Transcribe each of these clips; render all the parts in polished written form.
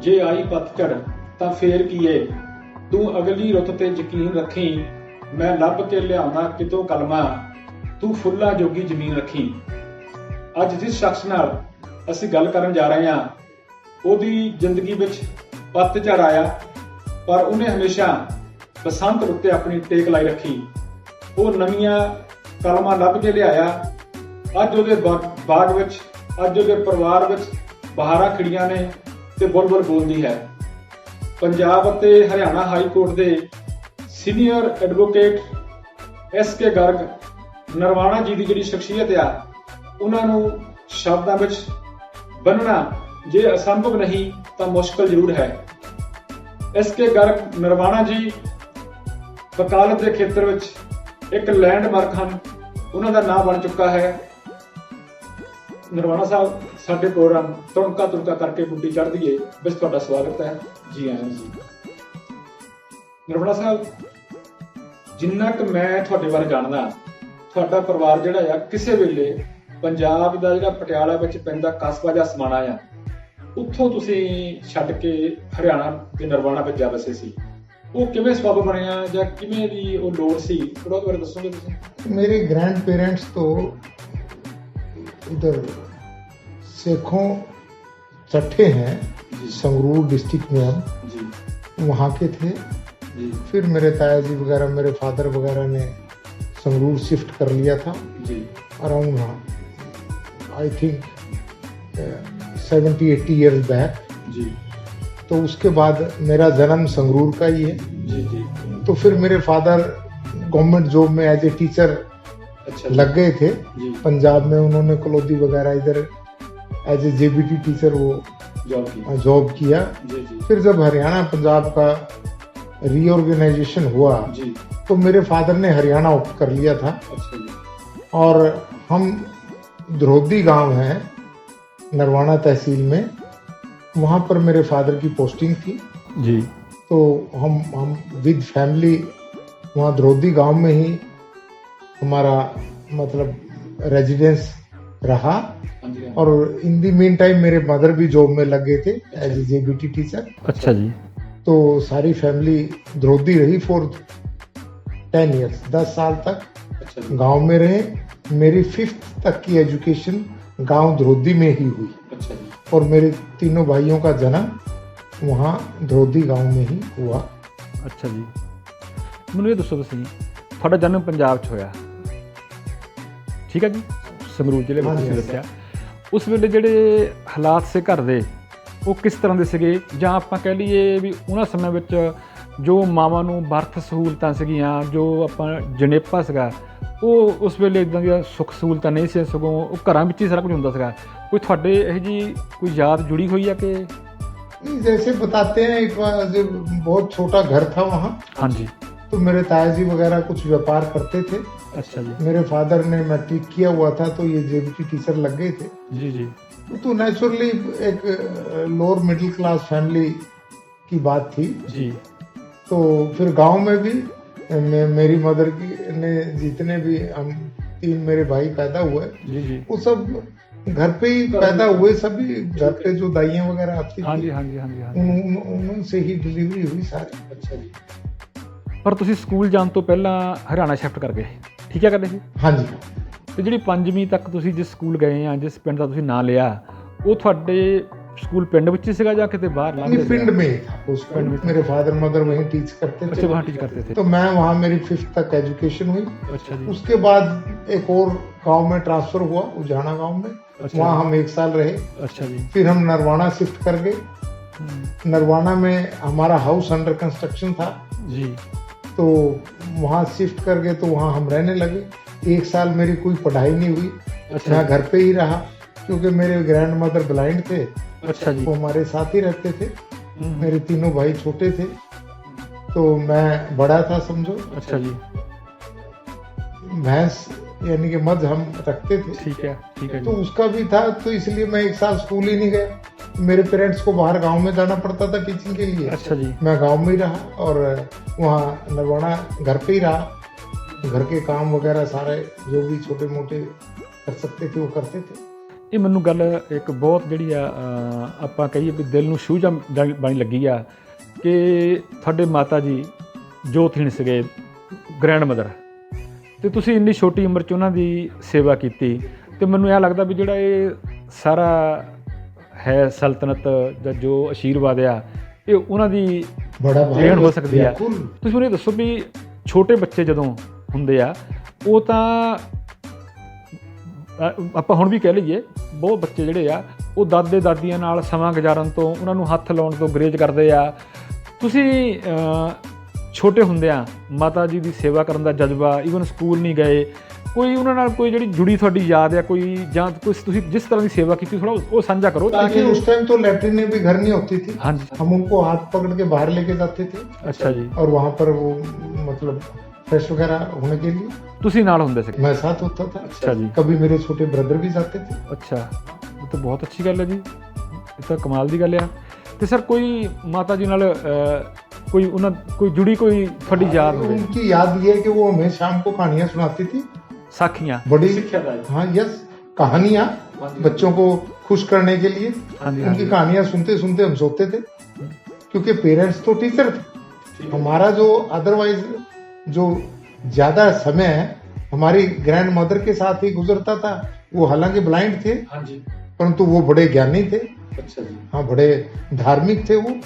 जे आई पतझड़ तां फेर कीए, तू अगली रुत ते यकीन रखी, मैं लभ के लियाउंदा कितों कलमा, तू फुੱਲਾਂ जोगी ਜ਼ਮੀਨ रखी। ਅੱਜ जिस शख्स नाल ਅਸੀਂ ਗੱਲ ਕਰਨ ਜਾ ਰਹੇ ਹਾਂ, ਉਹਦੀ ਜ਼ਿੰਦਗੀ ਵਿੱਚ ਪਤਝੜ ਆਇਆ, ਪਰ ਉਹਨੇ ਹਮੇਸ਼ਾ ਬਸੰਤ ਉੱਤੇ ਆਪਣੀ ਟੇਕ ਲਾਈ ਰੱਖੀ। ਉਹ ਨਵੀਆਂ ਕਲਮਾਂ ਲੱਭ ਕੇ ਲਿਆਇਆ। ਅੱਜ ਉਹਦੇ ਬਾਗ ਵਿੱਚ, ਅੱਜ ਉਹਦੇ ਪਰਿਵਾਰ ਵਿੱਚ ਬਹਾਰਾਂ ਖਿੜੀਆਂ ਨੇ ਤੇ ਬੁਲਬੁਲ ਬੋਲਦੀ ਹੈ। ਪੰਜਾਬ ਅਤੇ ਹਰਿਆਣਾ ਹਾਈ ਕੋਰਟ ਦੇ senior advocate SK Garg Narwana ਜੀ ਦੀ ਜਿਹੜੀ ਸ਼ਖਸੀਅਤ ਆ, ਉਹਨਾਂ ਨੂੰ ਸ਼ਬਦਾਂ ਵਿੱਚ ਬੰਨਣਾ ਜੇ ਅਸੰਭਵ ਨਹੀਂ ਤਾਂ ਮੁਸ਼ਕਲ ਜ਼ਰੂਰ ਹੈ। SK ਗਰਗ ਨਰਵਾਣਾ ਜੀ ਵਕਾਲਤ ਦੇ ਖੇਤਰ ਵਿੱਚ ਇੱਕ ਲੈਂਡਮਾਰਕ ਹਨ। ਉਹਨਾਂ ਦਾ ਨਾਮ ਬਣ ਚੁੱਕਾ ਹੈ। ਨਰਵਾਣਾ ਸਾਹਿਬ, ਸਾਡੇ ਪ੍ਰੋਗਰਾਮ ਤੁਣਕਾ ਤੁਣਕਾ ਕਰਕੇ ਬੁੱਢੀ ਚੜ੍ਹਦੀਏ ਵਿੱਚ ਤੁਹਾਡਾ ਸਵਾਗਤ ਹੈ। ਜੀ ਆਇਆਂ ਜੀ। ਨਰਵਾਣਾ ਸਾਹਿਬ, ਜਿੰਨਾ ਕੁ ਮੈਂ ਤੁਹਾਡੇ ਬਾਰੇ ਜਾਣਦਾ, ਤੁਹਾਡਾ ਪਰਿਵਾਰ ਜਿਹੜਾ ਆ ਕਿਸੇ ਵੇਲੇ ਪੰਜਾਬ ਦਾ ਜਿਹੜਾ ਪਟਿਆਲਾ ਵਿੱਚ ਪੈਂਦਾ ਕਸਬਾ ਜਾਂ ਸਮਾਣਾ ਆ, ਉੱਥੋਂ ਤੁਸੀਂ ਛੱਡ ਕੇ ਹਰਿਆਣਾ ਦੇ ਨਰਵਾਣਾ ਵਿੱਚ ਜਾ ਵਸੇ ਸੀ। ਉਹ ਕਿਵੇਂ ਸਬਬ ਬਣਿਆ ਜਾਂ ਕਿਵੇਂ ਦੀ ਉਹ ਲੋੜ ਸੀ, ਥੋੜਾ ਉਹਦੇ ਬਾਰੇ ਦੱਸੋਗੇ ਤੁਸੀਂ? मेरे ग्रैंड पेरेंट्स तो इधर सेखों चट्ठे हैं, संगरूर डिस्ट्रिक्ट में हम जी वहाँ के थे। जी फिर मेरे ताया जी वगैरह, मेरे फादर वगैरह ने संगरूर शिफ्ट कर लिया था जी around I think 70-80 years back. जी तो उसके बाद मेरा जन्म संगरूर का ही है। जी जी तो फिर मेरे फादर गवर्नमेंट जॉब में एज ए टीचर अच्छा लग गए थे जी पंजाब में। उन्होंने कलौदी वगैरह इधर एज ए JBT टीचर वो जॉब की जॉब किया। जी जी फिर जब हरियाणा पंजाब का रीऑर्गेनाइजेशन हुआ जी तो मेरे फादर ने हरियाणा ऑप्ट कर लिया था। अच्छा जी और हम द्रोदी गांव है नरवाना तहसील में, वहाँ पर मेरे फादर की पोस्टिंग थी। जी तो हम विद फैमिली वहाँ द्रोदी गांव में ही हमारा मतलब रेजिडेंस रहा। हाँ जी और इन दी मीन टाइम मेरे मदर भी जॉब में लग गए थे एज ए JBT टीचर। अच्छा जी तो सारी फैमिली द्रोदी रही फॉर 10 ईयर्स, 10 साल तक अच्छा जी गांव में रहे। मेरी 5th तक की एजुकेशन गांव द्रोदी में ही हुई अच्छा जी और मेरे तीनों भाइयों का जन्म वहाँ द्रोदी गांव में ही हुआ। ਅੱਛਾ ਜੀ, ਮੈਨੂੰ ਇਹ ਦੱਸੋ ਤੁਸੀਂ, ਤੁਹਾਡਾ ਜਨਮ ਪੰਜਾਬ 'ਚ ਹੋਇਆ, ਠੀਕ ਹੈ ਜੀ, ਸੰਗਰੂਰ ਜ਼ਿਲ੍ਹੇ ਵਿੱਚ ਤੁਸੀਂ ਦੱਸਿਆ। ਉਸ ਵੇਲੇ ਜਿਹੜੇ ਹਾਲਾਤ ਸੀ ਘਰ ਦੇ, ਉਹ ਕਿਸ ਤਰ੍ਹਾਂ ਦੇ ਸੀਗੇ? ਜਾਂ ਆਪਾਂ ਕਹਿ ਲਈਏ ਵੀ ਉਹਨਾਂ ਸਮੇਂ ਵਿੱਚ ਜੋ ਮਾਵਾਂ ਨੂੰ ਬਰਥ ਸਹੂਲਤਾਂ ਸੀਗੀਆਂ, ਜੋ ਆਪਾਂ ਜਣੇਪਾ ਸੀਗਾ, ਉਹ ਉਸ ਵੇਲੇ ਇੱਦਾਂ ਦੀਆਂ ਸੁੱਖ ਸਹੂਲਤਾਂ ਨਹੀਂ ਸੀ, ਸਗੋਂ ਉਹ ਘਰਾਂ ਵਿੱਚ ਹੀ ਸਾਰਾ ਕੁਝ ਹੁੰਦਾ ਸੀਗਾ। ਕੋਈ ਤੁਹਾਡੇ ਇਹੋ ਜਿਹੀ ਕੋਈ ਯਾਦ ਜੁੜੀ ਹੋਈ ਆ ਕਿ? जैसे बताते हैं, एक बार जब बहुत छोटा घर था वहाँ, हाँ जी तो मेरे ताया जी वगैरह कुछ व्यापार करते थे। अच्छा जी मेरे फादर ने मैट्रिक किया हुआ था तो ये JBT टीचर लग गए थे। जी जी तो नेचुरली एक लोअर मिडिल क्लास फैमिली की बात थी। जी तो फिर गांव में भी मेरी मदर की ने जितने भी हम 3 मेरे भाई पैदा हुए, जी जी वो सब घर पे ही पैदा हुए। सभी घर पे जो दाइयाँ वगैरह आती हाँ थी, जी हाँ जी हाँ जी हाँ जी। उनसे ही डिलीवरी हुई सारी। अच्छा जी ਪਰ ਤੁਸੀਂ ਸਕੂਲ ਜਾਣ ਤੋਂ ਪਹਿਲਾਂ ਹਰਿਆਣਾ ਸ਼ਿਫਟ ਕਰ ਗਏ, ਠੀਕ ਹੈ, ਕਰਦੇ ਸੀ? हाँ जी ਤੇ ਜਿਹੜੀ 5ਵੀਂ ਤੱਕ ਤੁਸੀਂ ਜਿਸ ਸਕੂਲ ਗਏ ਆ, ਜਿਸ ਪਿੰਡ ਦਾ ਤੁਸੀਂ ਨਾਂ ਲਿਆ, ਉਹ ਤੁਹਾਡੇ ਸਕੂਲ ਪਿੰਡ ਵਿੱਚ ਹੀ ਸੀਗਾ ਜਾਂ ਕਿਤੇ ਬਾਹਰ नहीं, ਲੰਘ पिंड में ही था उस पिंड में पिंड। मेरे फादर मदर वहीं टीच करते अच्छा, थे। वहाँ टीच करते थे। तो मैं वहाँ मेरी 5th तक एजुकेशन हुई। अच्छा जी उसके बाद एक और गांव में ट्रांसफर हुआ, उजाना गांव में। अच्छा। वहाँ हम 1 साल रहे। अच्छा जी फिर हम नरवाना शिफ्ट कर गए। नरवाना में हमारा हाउस अंडर कंस्ट्रक्शन था, जी तो वहाँ शिफ्ट कर गए। तो वहाँ हम रहने लगे। 1 साल मेरी कोई पढ़ाई नहीं हुई। अच्छा। मैं घर पे ही रहा क्योंकि मेरे ग्रैंड मदर ब्लाइंड थे, अच्छा जी वो हमारे साथ ही रहते थे। मेरे तीनों भाई छोटे थे तो मैं बड़ा था समझो। अच्छा जी भैंस यानी कि मध हम रखते थे, ठीक है तो जी उसका भी था। तो इसलिए मैं 1 साल स्कूल ही नहीं गया। मेरे पेरेंट्स को बाहर गांव में जाना पड़ता था टीचिंग के लिए। अच्छा जी मैं गांव में ही रहा और वहाँ नरवाना घर पे ही रहा। घर के काम वगैरह सारे जो भी छोटे मोटे कर सकते थे वो करते थे। ਇਹ ਮੈਨੂੰ ਗੱਲ ਇੱਕ ਬਹੁਤ ਜਿਹੜੀ ਆ ਆਪਾਂ ਕਹੀਏ ਵੀ ਦਿਲ ਨੂੰ ਛੂਹ ਬਣੀ ਲੱਗੀ ਆ ਕਿ ਤੁਹਾਡੇ ਮਾਤਾ ਜੀ ਜੋਤਹੀਣ ਸੀਗੇ, ਗ੍ਰੈਂਡ ਮਦਰ, ਤੇ ਤੁਸੀਂ ਇੰਨੀ ਛੋਟੀ ਉਮਰ 'ਚ ਉਹਨਾਂ ਦੀ ਸੇਵਾ ਕੀਤੀ। ਤੇ ਮੈਨੂੰ ਇਹ ਲੱਗਦਾ ਵੀ ਜਿਹੜਾ ਇਹ ਸਾਰਾ ਹੈ ਸਲਤਨਤ ਜਾਂ ਜੋ ਆਸ਼ੀਰਵਾਦ ਆ, ਇਹ ਉਹਨਾਂ ਦੀ ਦੇਣ ਹੋ ਸਕਦੀ ਆ। ਤੁਸੀਂ ਮੈਨੂੰ ਇਹ ਦੱਸੋ ਵੀ ਛੋਟੇ ਬੱਚੇ ਜਦੋਂ ਹੁੰਦੇ ਆ, ਉਹ ਤਾਂ ਆਪਾਂ ਹੁਣ ਵੀ ਕਹਿ ਲਈਏ ਬਹੁਤ ਬੱਚੇ ਜਿਹੜੇ ਆ ਉਹ ਦਾਦੇ ਦਾਦੀਆਂ ਨਾਲ ਸਮਾਂ ਗੁਜ਼ਾਰਨ ਤੋਂ, ਉਹਨਾਂ ਨੂੰ ਹੱਥ ਲਾਉਣ ਤੋਂ ਗੁਰੇਜ਼ ਕਰਦੇ ਆ। ਤੁਸੀਂ ਛੋਟੇ ਹੁੰਦਿਆਂ ਮਾਤਾ ਜੀ ਦੀ ਸੇਵਾ ਕਰਨ ਦਾ ਜਜ਼ਬਾ, ਈਵਨ ਸਕੂਲ ਨਹੀਂ ਗਏ, ਕੋਈ ਉਹਨਾਂ ਨਾਲ ਕੋਈ ਜਿਹੜੀ ਜੁੜੀ ਤੁਹਾਡੀ ਯਾਦ ਹੈ ਕੋਈ, ਜਾਂ ਕੁਛ ਤੁਸੀਂ जिस तरह की सेवा की थी थोड़ा वो साझा करो। ताकि उस टाइम तो लैट्रिन भी घर नहीं होती थी। हाँ जी। हम उनको हाथ पकड़ के बाहर लेके जाते थे। अच्छा जी। और वहाँ पर वो मतलब फ्रेश वगैरह होने के लिए तुसी नाल हुंदे थे? मैं साथ होता था। अच्छा जी। कभी मेरे छोटे ब्रदर भी जाते थे। अच्छा, ये तो बहुत अच्छी गल है जी, ये तो कमाल दी गल है। ते सर कोई माता जी नाल कोई जुड़ी कोई थोड़ी याद हो? उनकी याद ये है कि वो हमें शाम को कहानियाँ सुनाती थी, साखियाँ, बड़ी। हाँ यस, कहानियाँ बच्चों को खुश करने के लिए। उनकी कहानियाँ सुनते सुनते हम सोते थे, क्योंकि पेरेंट्स तो टीचर थे। हमारा जो अदरवाइज जो ज्यादा समय है हमारी ग्रैंड मदर के साथ ही गुजरता था। वो हालांकि ब्लाइंड थे, परंतु वो बड़े ज्ञानी थे। अच्छा जी। हाँ, बड़े धार्मिक थे वो।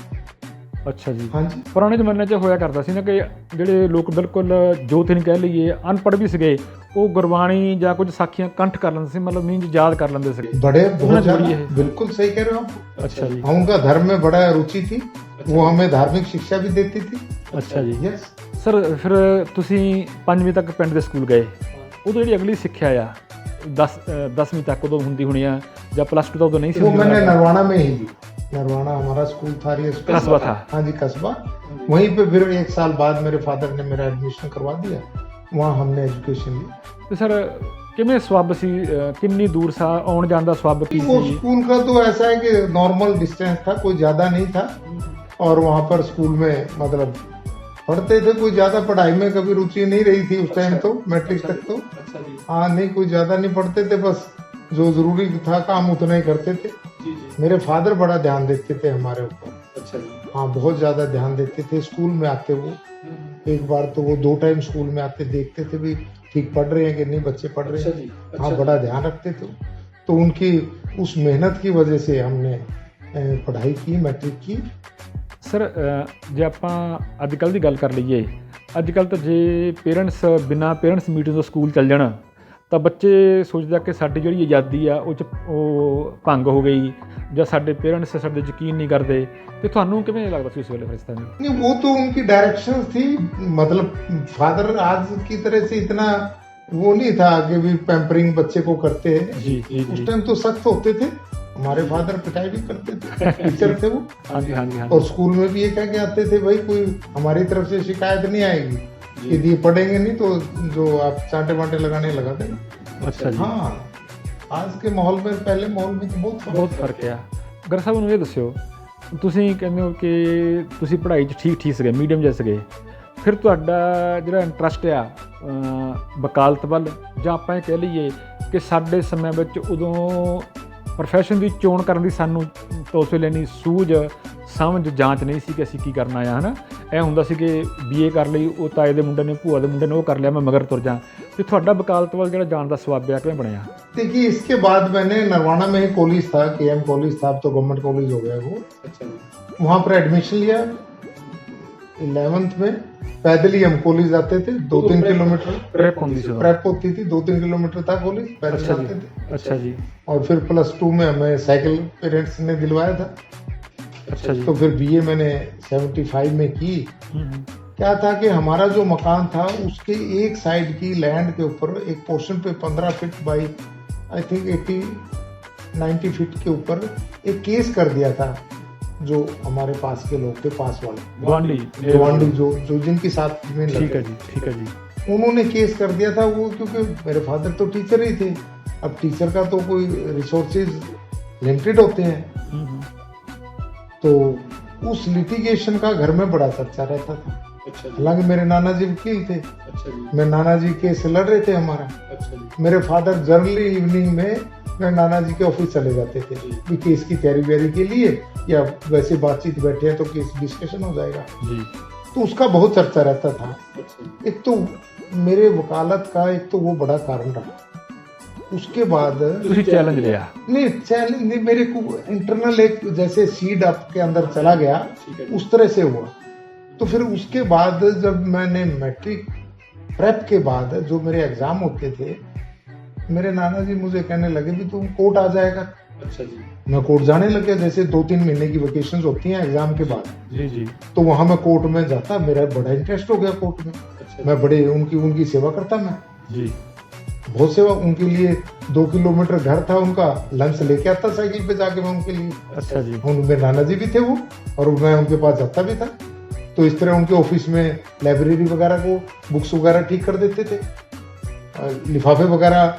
ਅੱਛਾ ਜੀ। ਹਾਂਜੀ। ਪੁਰਾਣੇ ਜ਼ਮਾਨੇ 'ਚ ਹੋਇਆ ਕਰਦਾ ਸੀ ਨਾ ਕਿ ਜਿਹੜੇ ਲੋਕ ਬਿਲਕੁਲ ਜੋਤਹੀਣ ਕਹਿ ਲਈਏ, ਅਨਪੜ੍ਹ ਵੀ ਸੀਗੇ, ਉਹ ਗੁਰਬਾਣੀ ਜਾਂ ਕੁਝ ਸਾਖੀਆਂ ਕੰਠ ਕਰ ਲੈਂਦੇ ਸੀ, मतलब मीन्स याद कर लेंगे थे। बड़े बहुत ज़्यादा, बिल्कुल सही कह रहे हो आप। अच्छा जी। उनका धर्म में बड़ा रुचि थी। वो हमें धार्मिक शिक्षा भी देती थी। अच्छा जी। यस सर, फिर ਤੁਸੀਂ 5ਵੀਂ ਤੱਕ ਪਿੰਡ ਦੇ ਸਕੂਲ ਗਏ, ਉਦੋਂ ਜਿਹੜੀ ਅਗਲੀ ਸਿੱਖਿਆ ਆ 10ਵੀਂ ਤੱਕ ਉਦੋਂ ਹੁੰਦੀ ਹੋਣੀ ਆ, ਜਾਂ +2 ਤਾਂ ਉਦੋਂ ਨਹੀਂ ਸੀ? वो मैंने नरवाना में ही दी। नरवाना हमारा स्कूल था, कस्बा था। हाँ जी, कस्बा। वहीं पे फिर 1 साल बाद मेरे फादर ने मेरा एडमिशन करवा दिया, वहाँ हमने एजुकेशन ली। तो सर किमें स्वब सी, कितनी दूर सा आने जाने का स्वब की? वो स्कूल का तो ऐसा है कि नॉर्मल डिस्टेंस था, कोई ज्यादा नहीं था। और वहाँ पर स्कूल में मतलब पढ़ते थे, कोई ज्यादा पढ़ाई में कभी रुचि नहीं रही थी उस टाइम, तो मैट्रिक तक तो। हाँ नहीं, कोई ज्यादा नहीं पढ़ते थे, बस जो जरूरी था काम उतना ही करते थे। मेरे फादर बड़ा ध्यान देते थे हमारे ऊपर। अच्छा जी। हाँ, बहुत ज्यादा ध्यान देते थे। स्कूल में आते वो एक बार तो वो 2 टाइम स्कूल में आते, देखते थे भी ठीक पढ़ रहे हैं कि नहीं बच्चे पढ़ रहे हैं। हाँ, बड़ा ध्यान रखते थे। तो उनकी उस मेहनत की वजह से हमने पढ़ाई की, मैट्रिक की। सर जे ਆਪਾਂ ਅੱਜ ਕੱਲ੍ਹ ਦੀ ਗੱਲ ਕਰ ਲਈਏ, ਅੱਜ ਕੱਲ੍ਹ ਤਾਂ ਜੇ ਪੇਰੈਂਟਸ ਬਿਨਾਂ ਪੇਰੈਂਟਸ ਮੀਟਿੰਗ ਤੋਂ ਸਕੂਲ ਚੱਲ ਜਾਣ ਤਾਂ ਬੱਚੇ ਸੋਚਦਾ ਕਿ ਸਾਡੀ ਜਿਹੜੀ ਆਜ਼ਾਦੀ ਆ ਉਹ ਭੰਗ ਹੋ ਗਈ, ਜਾਂ ਸਾਡੇ ਪੇਰੈਂਟਸ ਸਾਡੇ ਯਕੀਨ ਨਹੀਂ ਕਰਦੇ। ਤੇ ਤੁਹਾਨੂੰ ਕਿਵੇਂ ਲੱਗਦਾ ਸੀ ਉਸ ਵੇਲੇ ਫਿਰ ਇਸ ਤਰ੍ਹਾਂ? नहीं, वो तो उनकी डायरेक्शन थी। मतलब फादर आज की तरह से इतना वो नहीं था कि भी पैम्परिंग बच्चे को करते हैं। जी जी। उस टाइम तो सख्त होते थे। हमारे फादर पिटाई भी करते थे, टीचर थे वो। हाँ जी हाँ जी हाँ। और स्कूल में भी ये कह के आते थे, भाई कोई हमारी तरफ से शिकायत नहीं आएगी, यदि ये पढ़ेंगे नहीं तो जो आप चांटे वांटे लगाने लगा देंगे। अच्छा जी। हाँ, आज के माहौल में पहले माहौल में तो ਬਹੁਤ ਫਰਕ ਆ। ਗਰ ਸਾਹਿਬ ਨੂੰ ਇਹ ਦੱਸਿਓ, ਤੁਸੀਂ ਕਹਿੰਦੇ ਹੋ ਕਿ ਤੁਸੀਂ ਪੜ੍ਹਾਈ 'ਚ ਠੀਕ ਸੀਗੇ, ਮੀਡੀਅਮ ਜਿਹੇ ਸੀਗੇ, ਫਿਰ ਤੁਹਾਡਾ ਜਿਹੜਾ ਇੰਟਰਸਟ ਆ ਵਕਾਲਤ ਵੱਲ, ਜਾਂ ਆਪਾਂ ਇਹ ਕਹਿ ਲਈਏ ਕਿ ਸਾਡੇ ਸਮੇਂ ਵਿੱਚ ਉਦੋਂ ਪ੍ਰੋਫੈਸ਼ਨ ਦੀ ਚੋਣ ਕਰਨ ਦੀ ਸਾਨੂੰ ਤਾਂ ਉਸ ਵੇਲੇ ਨਹੀਂ ਸੂਝ ਸਮਝ ਜਾਂਚ ਨਹੀਂ ਸੀ ਕਿ ਅਸੀਂ ਕੀ ਕਰਨਾ ਆ, ਹੈ ਨਾ। ਇਹ ਹੁੰਦਾ ਸੀ ਕਿ BA ਕਰ ਲਈ, ਉਹ ਤਾਏ ਦੇ ਮੁੰਡੇ ਨੇ, ਭੂਆ ਦੇ ਮੁੰਡੇ ਨੇ ਉਹ ਕਰ ਲਿਆ, ਮੈਂ ਮਗਰ ਤੁਰ ਜਾ। ਤੇ ਤੁਹਾਡਾ ਵਕਾਲਤ ਵੱਲ ਜਿਹੜਾ ਜਾਣ ਦਾ ਸਵਾਬ ਆ ਕਿਵੇਂ ਬਣਿਆ? देखिए, इसके बाद मैंने नरवाना में ही कॉलेज था, KM कॉलेज था, अब तो गवर्नमेंट कॉलेज हो गया वो। अच्छा। वहाँ पर एडमिशन लिया 11th में। पैदल ही हम कॉलेज जाते थे, 2-3 किलोमीटर प्रेप होती थी, 2-3 किलोमीटर था कॉलेज, पैदल जाते थे। अच्छा जी। और फिर +2 में हमें साइकिल पेरेंट्स ने दिलवाया था। अच्छा जी। तो फिर BA मैंने 75 में की। क्या था कि हमारा जो मकान था उसके एक साइड की लैंड के ऊपर एक पोर्शन पे 15 feet by I think 80-90 feet के ऊपर एक केस कर दिया था, जो हमारे पास के लोग थे, पास वाले गवांडी जो जिनकी साथ में। ठीक है जी, ठीक है जी। उन्होंने केस कर दिया था वो, क्योंकि मेरे फादर तो टीचर ही थे। अब टीचर का तो कोई रिसोर्सेज लिमिटेड होते हैं, तो उस लिटिगेशन का घर में बड़ा चर्चा रहता था। हालांकि मेरे नाना जी वकील थे। अच्छा जी। मेरे नाना जी केस लड़ रहे थे हमारा। अच्छा जी। मेरे फादर जर्नली इवनिंग में मेरे नाना जी के ऑफिस चले जाते थे कि केस की तैयारी व्यारी के लिए, या वैसे बातचीत बैठे हैं तो केस डिस्कशन हो जाएगा जी। तो उसका बहुत चर्चा रहता था। एक तो मेरे वकालत का एक तो वो बड़ा कारण रहा, उसके बाद चैलेंज लिया नहीं, चैलेंज नहीं, मेरे को इंटरनल एक जैसे सीड आपके अंदर चला गया उस तरह से हुआ। तो फिर उसके बाद जब मैंने मैट्रिक प्रेप के बाद जो मेरे एग्जाम होते थे, मेरे नाना जी मुझे कहने लगे भी तुम कोर्ट आ जाएगा। अच्छा जी। मैं कोर्ट जाने लग गया, जैसे 2-3 महीने की वेकेशन होती हैं एग्जाम के बाद। जी जी। तो वहां मैं कोर्ट में जाता, मेरा बड़ा इंटरेस्ट हो गया कोर्ट में। मैं बड़े उनकी सेवा करता, मैं जी बहुत सेवा उनके लिए। 2 किलोमीटर घर था उनका, लंच लेके आता साइकिल पे जाके मैं उनके लिए। अच्छा जी। उनके नाना जी भी थे वो, और मैं उनके पास जाता भी था। तो इस तरह उनके ऑफिस में लाइब्रेरी वगैरह को बुक्स वगैरह ठीक कर देते थे, लिफाफे वगैरह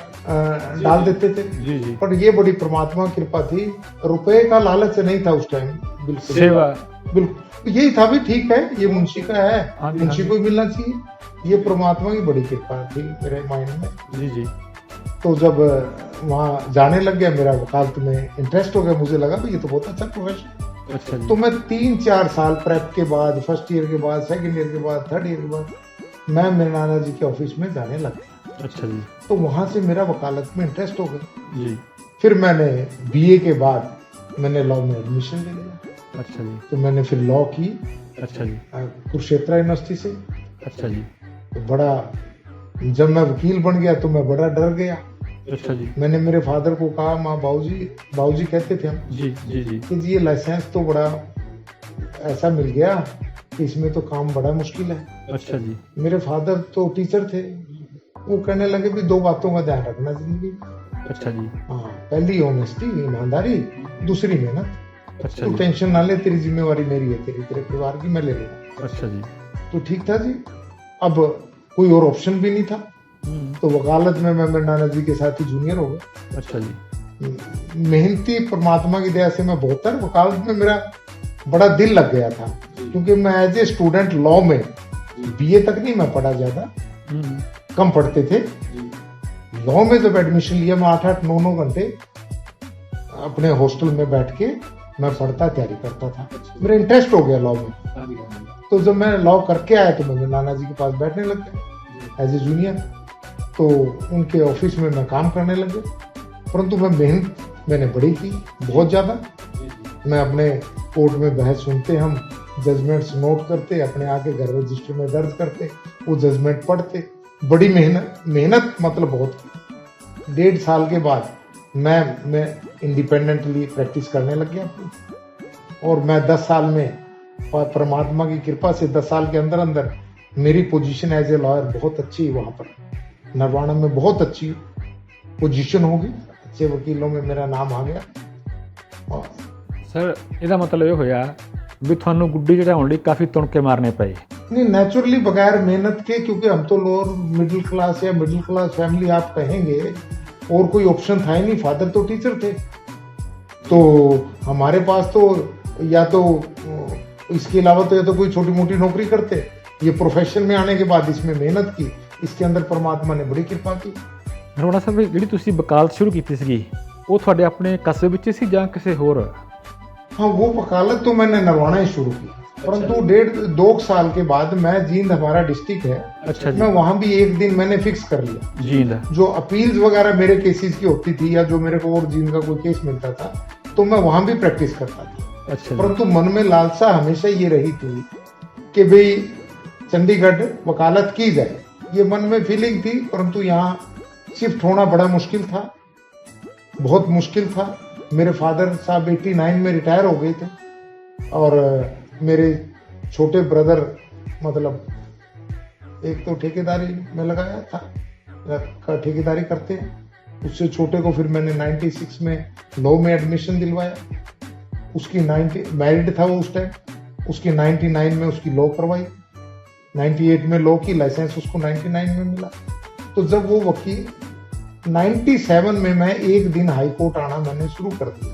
डाल देते थे। जी जी। पर ये बड़ी परमात्मा की कृपा थी, रुपए का लालच नहीं था उस टाइम, बिल्कुल सेवा, बिल्कुल यही था भी, ठीक है ये मुंशी का है, हाँ जी, मुंशी हाँ को ही मिलना चाहिए। ये परमात्मा की बड़ी कृपा थी मेरे माइंड में। जी जी। तो जब वहाँ जाने लग गया, मेरा वकालत में इंटरेस्ट हो गया, मुझे लगा भाई ये तो बहुत अच्छा प्रोफेशन। अच्छा जी। तो मैं 3-4 साल प्रेप के बाद, फर्स्ट ईयर के बाद, सेकंड ईयर के बाद, थर्ड ईयर के बाद मैं मेरे नाना जी के ऑफिस में जाने लग गया। अच्छा जी। तो वहां से मेरा वकालत में इंटरेस्ट हो गया। जी। फिर मैंने बीए के बाद मैंने लॉ में एडमिशन ले लिया। अच्छा जी। तो मैंने फिर लॉ की अच्छा जी। कुरुक्षेत्र यूनिवर्सिटी से। अच्छा जी। तो बड़ा, जब मैं वकील बन गया तो मैं बड़ा डर गया। अच्छा जी। मैंने मेरे फादर को कहा, माँ बाबूजी कहते थे हम, जी जी जी। कि जी ये लाइसेंस तो बड़ा ऐसा मिल गया कि इसमें तो काम बड़ा मुश्किल है। अच्छा जी। मेरे फादर तो टीचर थे, वो कहने लगे भी 2 बातों का ध्यान रखना जिंदगी। अच्छा जी। हाँ, पहली ऑनेस्टी, ईमानदारी, दूसरी मेहनत। अच्छा तो जी। टेंशन ना ले, तेरी जिम्मेवारी मेरी है, तेरे परिवार की मैं ले लूंगा। अच्छा जी। तो ठीक था जी। अब कोई और ऑप्शन भी नहीं था, तो वकालत में मैं मेरे नाना जी के साथ ही जूनियर हो गया। अच्छा जी। मेहनती परमात्मा की दया से मैं बेहतर, वकालत में मेरा बड़ा दिल लग गया था, क्योंकि मैं एज ए स्टूडेंट लॉ में बीए तक नहीं मैं पढ़ा, ज्यादा कम पढ़ते थे। लॉ में जब एडमिशन लिया, मैं 8-8, 9-9 घंटे अपने हॉस्टल में बैठ के मैं पढ़ता, तैयारी करता था। मेरा इंटरेस्ट हो गया लॉ में। तो जब मैं लॉ करके आया तो मैं नाना जी के पास बैठने लग गया एज ए जूनियर। तो उनके ऑफिस में मैं काम करने लग गया, परंतु मेहनत मैंने बड़ी की, बहुत ज्यादा। मैं अपने कोर्ट में बहस सुनते, हम जजमेंट्स नोट करते, अपने आके घर रजिस्टर में दर्ज करते, वो जजमेंट पढ़ते। बड़ी मेहनत मतलब बहुत की। 1.5 साल के बाद मैं इंडिपेंडेंटली प्रैक्टिस करने लग गया, और मैं 10 साल में, परमात्मा की कृपा से 10 साल के अंदर अंदर मेरी पोजीशन एज ए लॉयर बहुत अच्छी, वहां पर नरवाना में बहुत अच्छी पोजीशन होगी, अच्छे वकीलों में मेरा नाम आ गया। और सर ਇਹਦਾ ਮਤਲਬ ਇਹ ਹੋਇਆ ਵੀ ਤੁਹਾਨੂੰ ਗੁੱਡੀ ਚੜਾਉਣ ਲਈ ਕਾਫੀ ਤੁਣਕੇ ਮਾਰਨੇ ਪਏ। नहीं, नेचुरली बगैर मेहनत के, क्योंकि हम तो लोअर मिडिल क्लास या मिडिल क्लास फैमिली आप कहेंगे, और कोई ऑप्शन था ही नहीं। फादर तो टीचर थे, तो हमारे पास तो या तो इसके अलावा तो या तो कोई छोटी मोटी नौकरी करते। ये प्रोफेशन में आने के बाद इसमें मेहनत की, इसके अंदर परमात्मा ने बड़ी कृपा की। ਨਰਵਾਣਾ ਸਾਹਿਬ ਜਿਹੜੀ ਤੁਸੀਂ ਵਕਾਲਤ ਸ਼ੁਰੂ ਕੀਤੀ ਸੀਗੀ ਉਹ ਤੁਹਾਡੇ ਆਪਣੇ ਕਸਬੇ ਵਿੱਚ ਸੀ ਜਾਂ ਕਿਸੇ ਹੋਰ? हाँ, वो वकालत तो मैंने नरवाना ही शुरू की, परंतु 1.5-2 साल के बाद मैं जींद, हमारा डिस्ट्रिक्ट है, अच्छा जी। मैं वहां भी एक दिन मैंने फिक्स कर लिया। जींद जो अपील्स वगैरह मेरे केसेस की होती थी, या जो मेरे को और जींद का कोई केस मिलता था, तो मैं वहां भी प्रैक्टिस करता था। अच्छा जी। परंतु मन में लालसा हमेशा ये रही थी कि भाई चंडीगढ़ वकालत की जाए, ये मन में फीलिंग थी। परंतु यहाँ शिफ्ट होना बड़ा मुश्किल था, बहुत मुश्किल था। मेरे फादर साहब 89 में रिटायर हो गए थे, और मेरे छोटे ब्रदर, मतलब एक तो ठेकेदारी में लगाया था, ठेकेदारी करते हैं, उससे छोटे को फिर मैंने 96 में लॉ में एडमिशन दिलवाया। उसकी 90 मैरिड था वो उस टाइम, उसकी 99 में उसकी लॉ करवाई, 98 में लॉ की लाइसेंस उसको 99 में मिला। तो जब वो वकील 97 में मैं एक दिन हाई कोर्ट आना मैंने शुरू कर दिया,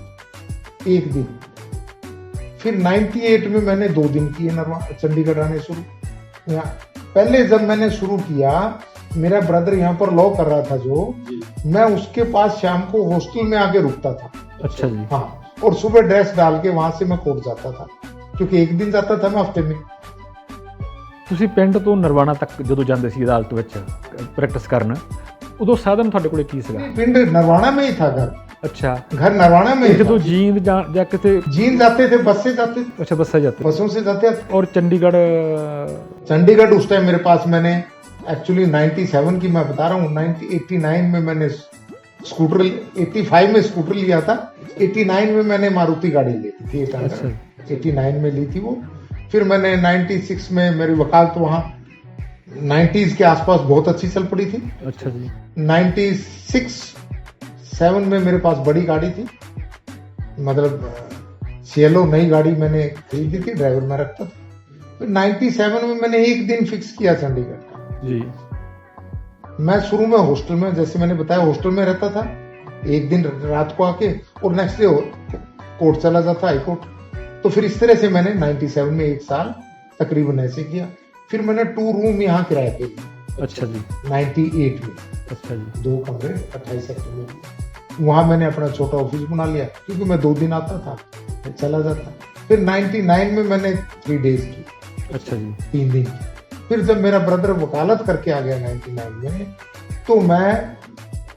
एक दिन। फिर 98 में मैंने 2 दिन किए चंडीगढ़ आने शुरू। यहाँ पहले जब मैंने शुरू किया मेरा ब्रदर यहाँ पर लॉ कर रहा था जो, जी मैं उसके पास शाम को हॉस्टल में आके रुकता था। अच्छा जी। हाँ, और सुबह ड्रेस डाल के वहां से मैं कोर्ट जाता था, क्योंकि एक दिन जाता था मैं हफ्ते में। ਤੁਸੀਂ ਪਿੰਡ ਤੋਂ ਨਰਵਾਣਾ ਤੱਕ ਜਦੋਂ ਜਾਂਦੇ ਸੀ ਅਦਾਲਤ ਵਿੱਚ ਪ੍ਰੈਕਟਿਸ ਕਰਨ, ਉਦੋਂ ਸਾਧਨ ਤੁਹਾਡੇ ਕੋਲੇ ਕੀ ਸੀਗਾ? पिंड नरवाना में ही था घर, ਅੱਛਾ, घर नरवाना में ही ਜਦੋਂ था। ਜੀਂਦ ਜਾਂ ਕਿਤੇ, जींद जाते थे, बस से जाते थे, ਅੱਛਾ ਬੱਸਾਂ ਜਾਂਦੇ, बसों से जाते थे। ਔਰ ਚੰਡੀਗੜ੍ਹ चंडीगढ़ उस टाइम मेरे पास, मैंने एक्चुअली 97 की मैं बता रहा हूँ, 89 में मैंने स्कूटर, 85 में स्कूटर लिया था, 89 में मैंने मारुति गाड़ी ली थी, अच्छा। 89 में ली थी वो। फिर मैंने 96 में मेरी वकालत वहाँ 90s के आसपास बहुत अच्छी चल पड़ी थी। अच्छा जी। 96-7 में मेरे पास बड़ी गाड़ी थी, मतलब चेलो नई गाड़ी मैंने खरीदी थी, ड्राइवर में रखता था। फिर 97 में मैंने एक दिन फिक्स किया चंडीगढ़ का जी। मैं शुरू में हॉस्टल में, जैसे मैंने बताया, हॉस्टल में रहता था, एक दिन रात को आके और नेक्स्ट डे कोर्ट चला जाता, हाई कोर्ट। तो फिर इस तरह से मैंने 97 में एक साल तकरीबन ऐसे किया। फिर मैंने 2 रूम यहाँ किराए पे लिए। अच्छा जी। 98 में अच्छा जी। 2 कमरे 28 सेक्टर में, वहां मैंने अपना छोटा ऑफिस बना लिया, क्योंकि मैं 2 दिन आता था फिर चला जाता। फिर 99 में मैंने 3 डेज की, अच्छा जी। 3 दिन की। फिर जब मेरा ब्रदर वकालत करके आ गया 99 में, तो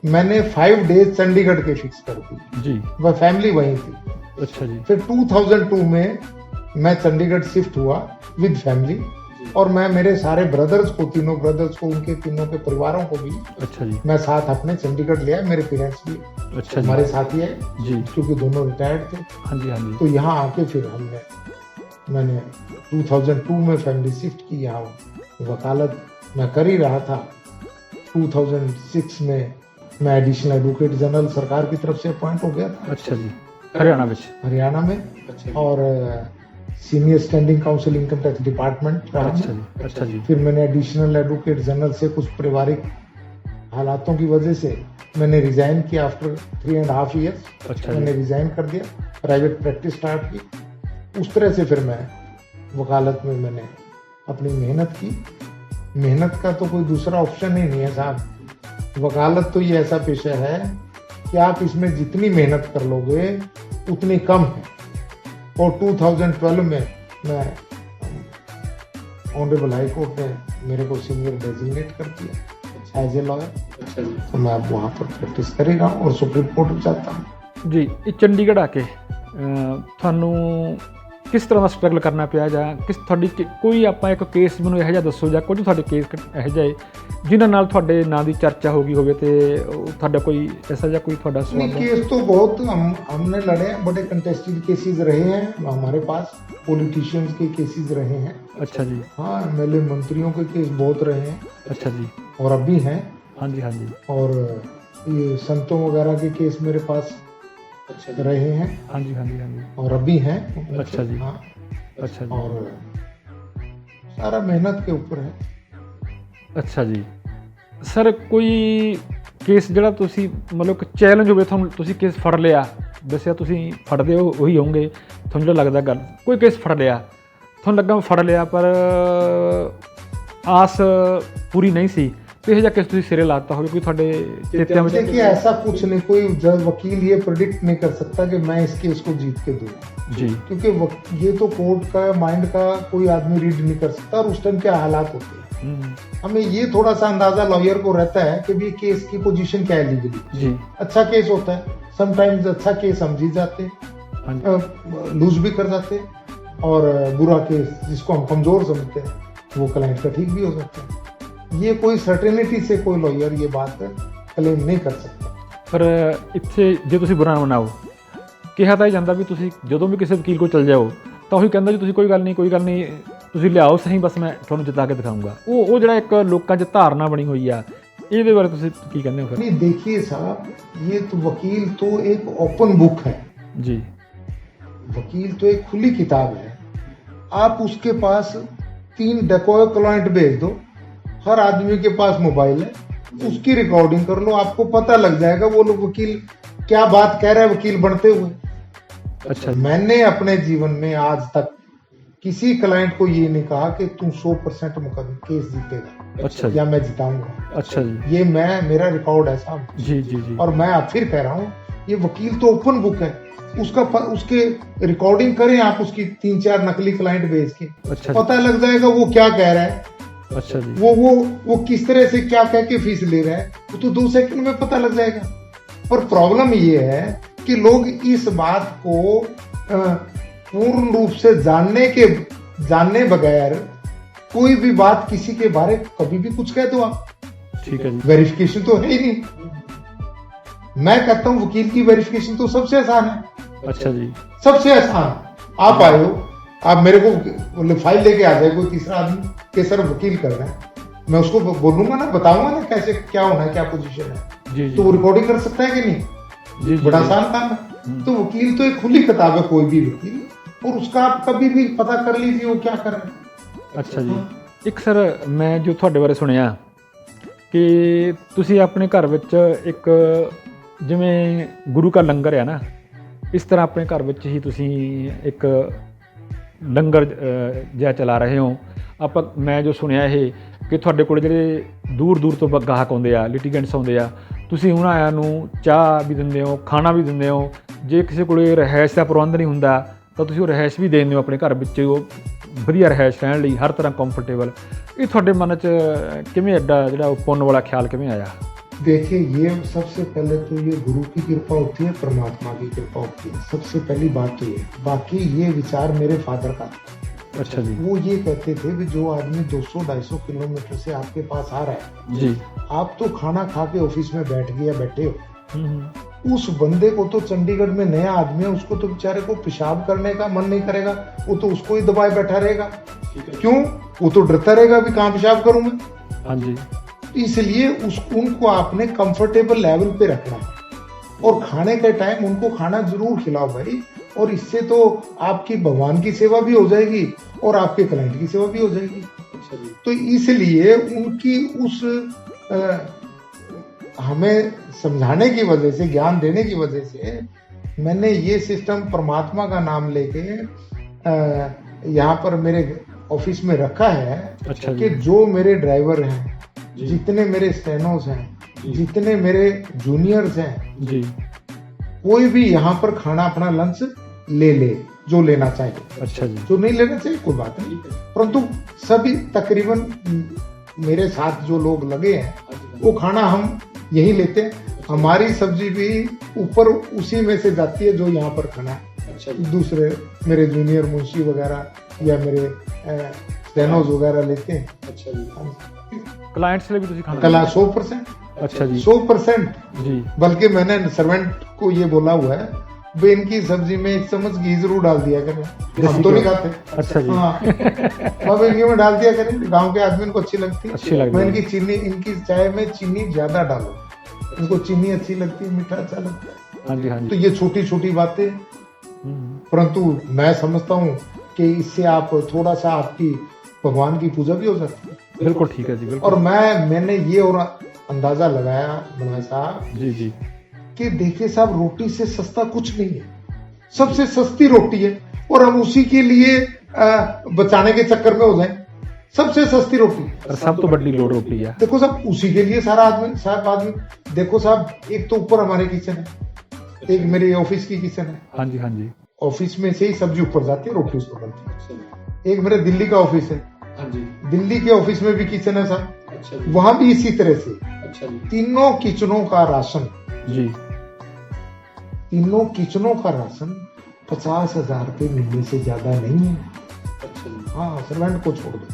मैंने 5 डेज चंडीगढ़ के फिक्स कर दी जी। वह फैमिली वहीं थी। अच्छा जी। फिर 2002 में मैं चंडीगढ़ शिफ्ट हुआ विद फैमिली, और मैं मेरे सारे ब्रदर्स को, तीनों ब्रदर्स को, उनके तीनों के परिवारों को भी अच्छा जी। मैं साथ अपने चंडीगढ़ ले आया। मेरे पेरेंट्स भी अच्छा जी। हमारे साथ ही आए, जी। क्योंकि दोनों रिटायर्ड थे। हाँ जी, हाँ जी। तो यहाँ आके फिर मैंने 2002 में फैमिली शिफ्ट की। यहाँ वकालत मैं कर ही रहा था। 2006 में मैं एडिशनल एडवोकेट जनरल सरकार की तरफ से अपॉइंट हो गया था। अच्छा जी। हरियाणा में। हरियाणा में। अच्छा और senior standing council income tax department. अच्छा जी। अच्छा जी। फिर मैंने एडिशनल एडवोकेट जनरल से कुछ पारिवारिक हालातों की वजह से मैंने रिजाइन किया। आफ्टर 3.5 ईयर्स अच्छा मैंने जी। रिजाइन कर दिया, प्राइवेट प्रैक्टिस स्टार्ट की। उस तरह से फिर मैं वकालत में मैंने अपनी मेहनत की। मेहनत का तो कोई दूसरा ऑप्शन ही नहीं है साहब। वकालत तो ये ऐसा पेशा है कि आप इसमें जितनी मेहनत कर लोगे उतनी कम है। और 2012 में मैं ऑनरेबल हाई कोर्ट ने मेरे को सीनियर डेजिग्नेट कर दिया एज ए लॉयर। अच्छा जी। तो मैं अब वहाँ पर प्रैक्टिस कर ही रहा हूँ और सुप्रीम कोर्ट भी जाता हूँ। ਜੀ ਇਹ ਚੰਡੀਗੜ੍ਹ ਆ ਕੇ ਤੁਹਾਨੂੰ ਕਿਸ ਤਰ੍ਹਾਂ ਦਾ ਸਟਰਗਲ ਕਰਨਾ ਪਿਆ, ਜਾਂ ਕਿਸ ਤੁਹਾਡੀ ਕੋਈ ਆਪਾਂ ਇੱਕ ਕੇਸ ਮੈਨੂੰ ਇਹੋ ਜਿਹਾ ਦੱਸੋ, ਜਾਂ ਕੁਝ ਤੁਹਾਡੇ ਕੇਸ ਇਹੋ ਜਿਹਾ ਜਿਨ੍ਹਾਂ ਨਾਲ ਤੁਹਾਡੇ ਨਾਂ ਦੀ ਚਰਚਾ ਹੋ ਗਈ ਹੋਵੇ, ਤੇ ਤੁਹਾਡਾ ਕੋਈ ਐਸਾ ਜਾਂ ਕੋਈ ਤੁਹਾਡਾ नहीं, सवाल? केस तो बहुत हमने लड़े हैं, बड़े कंटेस्टेड केसेस रहे हैं हमारे पास। पॉलिटिशियंस के केसेस रहे हैं, अच्छा जी। हाँ, एमएलए मंत्रियों के केस बहुत रहे हैं अच्छा जी। और अभी हैं। हाँ जी, हाँ जी। और ये संतों वगैरह के केस मेरे पास अच्छा जी। रहे हैं हाँ जी, हाँ जी, हाँ जी। और अभी हैं। अच्छा जी। हाँ, अच्छा जी। और सारा मेहनत के ऊपर है। ਅੱਛਾ ਜੀ। ਸਰ ਕੋਈ ਕੇਸ ਜਿਹੜਾ ਤੁਸੀਂ ਮਤਲਬ ਕਿ ਚੈਲੰਜ ਹੋਵੇ, ਤੁਹਾਨੂੰ ਤੁਸੀਂ ਕੇਸ ਫੜ ਲਿਆ, ਦੱਸਿਆ ਤੁਸੀਂ ਫੜਦੇ ਹੋ ਉਹੀ ਹੋਵੋਗੇ, ਤੁਹਾਨੂੰ ਜਿਹੜਾ ਲੱਗਦਾ ਗੱਲ, ਕੋਈ ਕੇਸ ਫੜ ਲਿਆ, ਤੁਹਾਨੂੰ ਲੱਗਾ ਫੜ ਲਿਆ ਪਰ ਆਸ ਪੂਰੀ ਨਹੀਂ ਸੀ, ਤੇ ਇਹੋ ਜਿਹਾ ਕੇਸ ਤੁਸੀਂ ਸਿਰੇ ਲਾਤਾ ਹੋਵੇ, ਕੋਈ ਤੁਹਾਡੇ ਚੇਤਿਆਂ ਵਿੱਚ? देखिए, ऐसा कुछ नहीं, कोई जज वकील ये प्रिडिक्ट नहीं कर सकता कि मैं इस केस को जीत के दूंगा, जी। क्योंकि ये तो कोर्ट का माइंड का कोई आदमी रीड नहीं कर सकता और उस टाइम क्या हालात होते हैं। हमें ये थोड़ा सा अंदाजा लॉयर को रहता है कि भी केस की पोजीशन क्या है लीगली। जी। अच्छा केस होता है, समटाइम्स अच्छा केस हम जीत जाते हाँ जी। हैं, लूज भी कर जाते हैं, और बुरा केस जिसको हम कमजोर समझते हैं वो क्लाइंट का ठीक भी हो सकता है। ये कोई सर्टेनिटी से कोई लॉयर ये बात क्लेम नहीं कर सकता। ਪਰ ਇੱਥੇ ਜੇ ਤੁਸੀਂ ਬੁਰਾ ਨਾ ਬਣਾਓ, ਕਿਹਾ ਤਾਂ ਇਹ ਜਾਂਦਾ ਵੀ ਤੁਸੀਂ ਜਦੋਂ ਵੀ ਕਿਸੇ ਵਕੀਲ ਕੋਲ ਚਲ ਜਾਓ ਤਾਂ ਉਹੀ ਕਹਿੰਦਾ ਜੀ ਤੁਸੀਂ ਕੋਈ ਗੱਲ ਨਹੀਂ ਤੁਸੀਂ ਲਿਆਓ ਸਹੀ, ਬਸ ਮੈਂ ਤੁਹਾਨੂੰ ਜਿਤਾ ਕੇ ਦਿਖਾਊਂਗਾ। ਉਹ ਜਿਹੜਾ ਇੱਕ ਲੋਕਾਂ 'ਚ ਧਾਰਨਾ ਬਣੀ ਹੋਈ ਆ, ਇਹਦੇ ਬਾਰੇ ਤੁਸੀਂ ਕੀ ਕਹਿੰਦੇ ਹੋ ਫਿਰ? नहीं, देखिए साहब, ये तो वकील तो एक ओपन बुक है। जी। वकील तो एक खुली किताब है। आप उसके पास 3 डेकोय क्लाइंट भेज दो, हर आदमी के पास मोबाइल है, उसकी रिकॉर्डिंग कर लो, आपको पता लग जाएगा वो लोग वकील क्या बात कह रहा है वकील बनते हुए। अच्छा। मैंने अपने जीवन में आज तक किसी क्लाइंट को ये नहीं कहा कि तू 100% मुकदमा केस जीतेगा अच्छा जी, या मैं जिताऊंगा। अच्छा जी, ये मेरा रिकॉर्ड है साहब। जी जी जी, और मैं अब फिर कह रहा हूँ, ये वकील तो ओपन बुक है, उसके रिकॉर्डिंग करें आप, उसकी 3-4 नकली क्लाइंट भेज के, अच्छा पता लग जाएगा वो क्या कह रहा है, अच्छा जी, वो किस तरह से क्या कह के फीस ले रहा है, वो तो 2 सेकंड में पता लग जाएगा। पर प्रॉब्लम ये है कि लोग इस बात को पूर्ण रूप से जानने बगैर कोई भी बात किसी के बारे कभी भी कुछ कह दो आप, ठीक है जी, वेरिफिकेशन तो है ही नहीं। मैं कहता हूं वकील की वेरिफिकेशन तो सबसे आसान है, अच्छा जी, सबसे आसान। आप आए हो, आप मेरे को फाइल लेके आ जाए कोई तीसरा आदमी के सर वकील कर रहे हैं, मैं उसको बोलूंगा ना, बताऊंगा ना कैसे क्या होना है, क्या पोजीशन है, जी जी, तो वो रिकॉर्डिंग कर सकता है कि नहीं? जी जी, बड़ा आसान काम है। तो वकील तो एक खुली किताब है, कोई भी वकील, और उसका आप कभी भी पता कर लीजिए वो क्या कर रहे हैं। ਅੱਛਾ ਜੀ। ਇੱਕ ਸਰ ਮੈਂ ਜੋ ਤੁਹਾਡੇ ਬਾਰੇ ਸੁਣਿਆ ਕਿ ਤੁਸੀਂ ਆਪਣੇ ਘਰ ਵਿੱਚ ਇੱਕ ਜਿਵੇਂ ਗੁਰੂ ਕਾ ਲੰਗਰ ਹੈ ਨਾ, ਇਸ ਤਰ੍ਹਾਂ ਆਪਣੇ ਘਰ ਵਿੱਚ ਹੀ ਤੁਸੀਂ ਇੱਕ ਲੰਗਰ ਜਿਹਾ ਚਲਾ ਰਹੇ ਹੋ। ਮੈਂ ਜੋ ਸੁਣਿਆ ਇਹ ਕਿ ਤੁਹਾਡੇ ਕੋਲ ਜਿਹੜੇ ਦੂਰ ਦੂਰ ਤੋਂ ਗਾਹਕ ਆਉਂਦੇ ਆ, ਲਿਟੀਗੈਂਟਸ ਆਉਂਦੇ ਆ, ਤੁਸੀਂ ਉਹਨਾਂ ਨੂੰ ਚਾਹ ਵੀ ਦਿੰਦੇ ਹੋ, ਖਾਣਾ ਵੀ ਦਿੰਦੇ ਹੋ। ਜੇ ਕਿਸੇ ਕੋਲ ਰਿਹਾਇਸ਼ ਦਾ ਪ੍ਰਬੰਧ ਨਹੀਂ ਹੁੰਦਾ ਤਾਂ ਤੁਸੀਂ ਉਹ ਰਿਹਾਇਸ਼ ਵੀ ਦੇ ਦਿੰਦੇ ਹੋ ਆਪਣੇ ਘਰ ਵਿੱਚ, ਉਹ ਵਧੀਆ ਰਿਹਾਇਸ਼ ਰਹਿਣ ਲਈ, ਹਰ ਤਰ੍ਹਾਂ ਕੰਫਰਟੇਬਲ। ਇਹ ਤੁਹਾਡੇ ਮਨ 'ਚ ਕਿਵੇਂ ਐਡਾ ਜਿਹੜਾ ਪੁੰਨ ਵਾਲਾ ਖਿਆਲ ਕਿਵੇਂ ਆਇਆ? देखिए, ये सबसे पहले तो ये गुरु की कृपा होती है, परमात्मा की कृपा होती है, सबसे पहली बात तो ये। बाकी ये विचार मेरे फादर का था। अच्छा जी, वो ये कहते थे कि जो आदमी 200-250 किलोमीटर से आपके पास आ रहा है जी, आप तो खाना खा के ऑफिस में बैठे हो, हम्म, उस बंदे को तो चंडीगढ़ में नया आदमी है, उसको तो बेचारे को पेशाब करने का मन नहीं करेगा, वो तो उसको ही दबाए बैठा रहेगा। क्यों? वो तो डरता रहेगा भी कहाँ पेशाब करूं मैं। हाँ जी, इसलिए उनको आपने कंफर्टेबल लेवल पे रखना है, और खाने के टाइम उनको खाना जरूर खिलाओ भाई, और इससे तो आपकी भगवान की सेवा भी हो जाएगी और आपके क्लाइंट की सेवा भी हो जाएगी। तो इसलिए उनकी उस हमें समझाने की वजह से, ज्ञान देने की वजह से मैंने ये सिस्टम परमात्मा का नाम लेके यहाँ पर मेरे ऑफिस में रखा है। अच्छा कि जी, जो मेरे ड्राइवर हैं, जितने मेरे स्टेनोज हैं, जितने मेरे जूनियर्स हैं, जी, कोई भी यहाँ पर खाना अपना लंच ले जो लेना चाहिए। अच्छा जी, जो नहीं लेना चाहिए कोई बात नहीं, परंतु सभी तकरीबन मेरे साथ जो लोग लगे हैं वो खाना हम यही लेते हैं। हमारी सब्जी भी ऊपर उसी में से जाती है जो यहाँ पर खाना है। दूसरे मेरे जूनियर मुंशी वगैरह या मेरे स्टेनोज वगैरह लेते हैं। क्लाइंट्स लिए भी ਤੁਸੀਂ ਖਾਣਾ? कला 100%, अच्छा जी, 100%। जी, बल्कि मैंने सर्वेंट को ये बोला हुआ है भाई इनकी सब्जी में 1 चम्मच घी जरूर डाल दिया करें, हम तो नहीं खाते। अच्छा जी, हाँ, अब इनके में डाल दिया करें, गांव के आदमी को अच्छी लगती है। अच्छी लगती मैं है। इनकी चाय में चीनी ज्यादा डालो, इनको चीनी अच्छी लगती है, मीठा अच्छा लगता है। हाँ जी, हाँ तो जी, ये छोटी छोटी बातें, परंतु मैं समझता हूँ कि इससे आप थोड़ा सा आपकी भगवान की पूजा भी हो जाती है। बिल्कुल ठीक है जी, बिल्कुल। और मैंने ये और अंदाजा लगाया बनाया साहब जी जी, कि देखिए साहब, रोटी से सस्ता कुछ नहीं है, सबसे सस्ती रोटी है, और हम उसी के लिए बचाने के चक्कर में हो जाए। सबसे सस्ती रोटी और सब तो बड़ी लोड रोटी है। देखो साहब, उसी के लिए सारा आदमी देखो साहब, एक तो ऊपर हमारे किचन है, एक मेरे ऑफिस की किचन है, हाँ जी, हाँ जी, ऑफिस में से ही सब्जी ऊपर जाती है, रोटी उसको बनती है। एक मेरे दिल्ली का ऑफिस है, दिल्ली के ऑफिस में भी किचन है साहब, वहां भी इसी तरह से। तीनों किचनों का राशन, जी, तीनों किचनों का राशन 50,000 रुपये महीने से ज्यादा नहीं है। हाँ, सर्वेंट को छोड़ दो,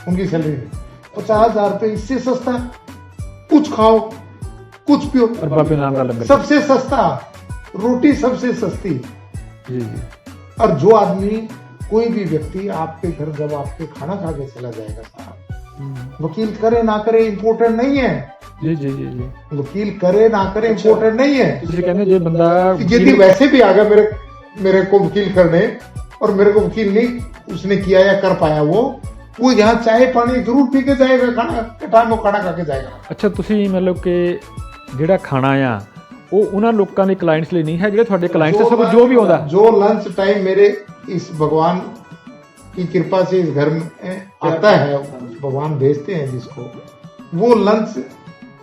उनकी सैलरी नहीं, 50,000 रुपये, इससे सस्ता कुछ खाओ कुछ पियो, और बापे नाम का लंगर, सबसे सस्ता रोटी, सबसे सस्ती। जी जी, और जो आदमी, कोई भी व्यक्ति आपके घर जब आपके खाना खा के चला जाएगा साहब, वकील करे ना करे इम्पोर्टेंट नहीं है। जी जी जी जी, वकील करे ना करे इम्पोर्टेंट नहीं है। ਤੁਸੀਂ ਕਹਿੰਦੇ ਜੇ ਬੰਦਾ यदि वैसे भी आ गया मेरे को वकील करने, और मेरे को वकील नहीं उसने किया या कर पाया, वो यहाँ चाय पानी जरूर पी के जाएगा, खाना के टाइम वो खाना खा के जाएगा। ਅੱਛਾ, ਤੁਸੀਂ ਮਤਲਬ ਕਿ ਜਿਹੜਾ ਖਾਣਾ ਆ ਉਹ ਉਹਨਾਂ ਲੋਕਾਂ ਦੇ ਕਲਾਇੰਟਸ ਲਈ ਨਹੀਂ ਹੈ ਜਿਹੜੇ ਤੁਹਾਡੇ ਕਲਾਇੰਟਸ ਸਭ ਜੋ ਵੀ ਆਉਂਦਾ? जो लंच टाइम मेरे इस भगवान की कृपा से इस घर में आता है, भगवान भेजते हैं जिसको, वो लंच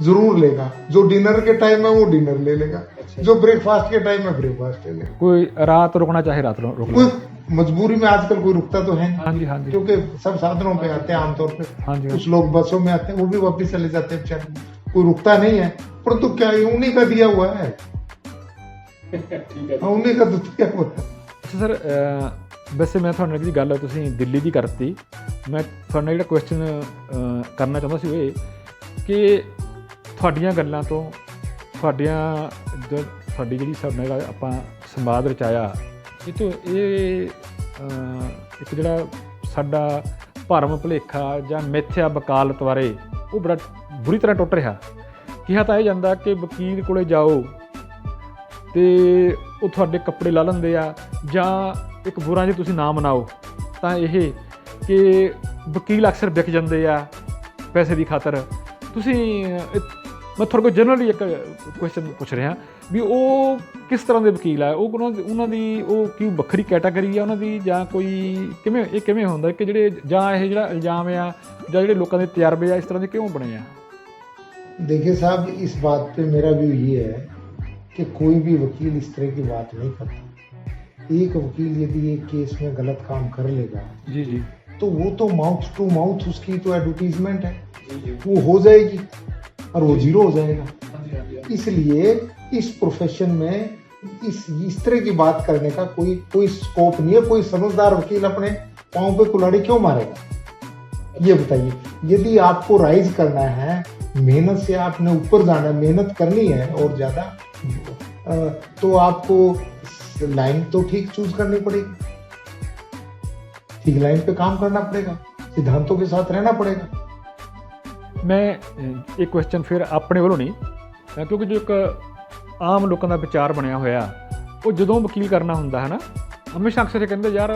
जरूर लेगा, जो डिनर के टाइम है वो डिनर ले लेगा, जो ब्रेकफास्ट के टाइम है ब्रेकफास्ट ले लेगा। कोई रात रुकना चाहे रात रुक ले। कोई मजबूरी में आजकल कोई रुकता तो है नहीं, हाँ जी हाँ जी क्योंकि सब साधनों पे आते हैं आमतौर पे, हाँ जी कुछ लोग बसों में आते हैं, वो भी वापस चले जाते हैं बेचारे, कोई रुकता नहीं है। परंतु क्या ये उन्हीं का दिया हुआ है, ठीक है हाँ, उन्हीं का तो दिया हुआ है। ਅੱਛਾ ਸਰ ਵੈਸੇ ਮੈਂ ਤੁਹਾਡੇ ਨਾਲ ਜਿਹੜੀ ਗੱਲ ਤੁਸੀਂ ਦਿੱਲੀ ਦੀ ਕਰਤੀ, ਮੈਂ ਤੁਹਾਡੇ ਨਾਲ ਜਿਹੜਾ ਕੁਐਸਚਨ ਕਰਨਾ ਚਾਹੁੰਦਾ ਸੀ ਉਹ ਇਹ ਕਿ ਤੁਹਾਡੀਆਂ ਗੱਲਾਂ ਤੋਂ ਤੁਹਾਡੀ ਜਿਹੜੀ ਸਾਡੇ ਨਾਲ ਆਪਾਂ ਸੰਵਾਦ ਰਚਾਇਆ, ਇਹ ਤੋਂ ਇਹ ਇੱਕ ਜਿਹੜਾ ਸਾਡਾ ਭਰਮ ਭੁਲੇਖਾ ਜਾਂ ਮਿੱਥਿਆ ਵਕਾਲਤ ਬਾਰੇ ਉਹ ਬੜਾ ਬੁਰੀ ਤਰ੍ਹਾਂ ਟੁੱਟ ਰਿਹਾ। ਕਿਹਾ ਤਾਂ ਇਹ ਜਾਂਦਾ ਕਿ ਵਕੀਲ ਕੋਲੇ ਜਾਓ ਤੇ ਉਹ ਤੁਹਾਡੇ ਕੱਪੜੇ ਲਾ ਲੈਂਦੇ ਆ, ਜਾਂ ਇੱਕ ਬੁਰਾ ਜੇ ਤੁਸੀਂ ਨਾ ਮਨਾਓ ਤਾਂ ਇਹ ਕਿ ਵਕੀਲ ਅਕਸਰ ਵਿਕ ਜਾਂਦੇ ਆ ਪੈਸੇ ਦੀ ਖਾਤਰ। ਤੁਸੀਂ ਮੈਂ ਤੁਹਾਡੇ ਕੋਲ ਜਨਰਲੀ ਇੱਕ ਕੁਐਸਚਨ ਪੁੱਛ ਰਿਹਾ ਵੀ ਉਹ ਕਿਸ ਤਰ੍ਹਾਂ ਦੇ ਵਕੀਲ ਆ, ਉਹ ਉਹਨਾਂ ਦੀ ਉਹ ਕੀ ਵੱਖਰੀ ਕੈਟਾਗਰੀ ਆ ਉਹਨਾਂ ਦੀ, ਜਾਂ ਕੋਈ ਕਿਵੇਂ ਇਹ ਕਿਵੇਂ ਹੁੰਦਾ ਕਿ ਜਿਹੜੇ ਜਾਂ ਇਹ ਜਿਹੜਾ ਇਲਜ਼ਾਮ ਆ ਜਾਂ ਜਿਹੜੇ ਲੋਕਾਂ ਦੇ ਤਜਰਬੇ ਆ ਇਸ ਤਰ੍ਹਾਂ ਦੇ ਕਿਉਂ ਬਣੇ ਆ? देखिए साहब, इस बात पे मेरा व्यू ये है कि कोई भी वकील इस तरह की बात नहीं करता। एक वकील यदि एक केस में गलत काम कर लेगा जी जी तो वो तो माउथ टू माउथ उसकी तो एडवर्टीजमेंट है, जी वो हो जाएगी और वो जीरो हो जाएगा। हाँ जी हाँ जी इसलिए इस प्रोफेशन में इस तरह की बात करने का कोई स्कोप नहीं है। कोई समझदार वकील अपने पाँव पे कुल्हाड़ी क्यों मारेगा, ये बताइए। यदि आपको राइज करना है, मेहनत से आपने ऊपर जाना है, मेहनत करनी है और ज्यादा, तो आपको लाइन तो ठीक चूज करनी पड़ेगी, ठीक लाइन पे काम करना पड़ेगा, सिद्धांतों के साथ रहना पड़ेगा। मैं एक क्वेश्चन फिर अपने ਵੱਲੋਂ ਨਹੀਂ, ਕਿਉਂਕਿ ਜੋ ਇੱਕ ਆਮ ਲੋਕਾਂ ਦਾ ਵਿਚਾਰ ਬਣਿਆ ਹੋਇਆ ਉਹ ਜਦੋਂ ਵਕੀਲ ਕਰਨਾ ਹੁੰਦਾ ਹੈ ਨਾ, ਹਮੇਸ਼ਾ ਅਕਸਰ ਇਹ ਕਹਿੰਦੇ ਯਾਰ